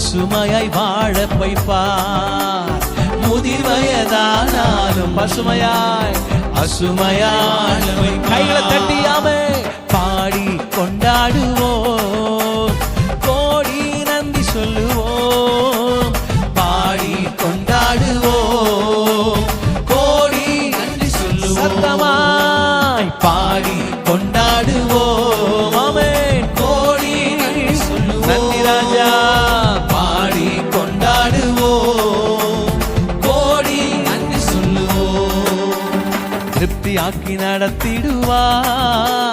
பசுமையாய் வாழ வைப்பார். முதிர் வயதானாலும் பசுமையாய் அசுமையாய் கைகளை தட்டியாமே பாடி கொண்டாடுவோம், கோடி நன்றி சொல்லுவோம். பாடி கொண்டாடுவோம், கோடி நன்றி சொல்லுவோம். சத்தமாய் பாடி கொண்டாடுவோம், ஆமென். கோடி நன்றி சொல்லுவோம். நன்றி ராஜா. பாடி கொண்டாடுவோம், கோடி நன்றி சொல்லுவோம். திருப்தியாக்கி நடத்திடுவார்,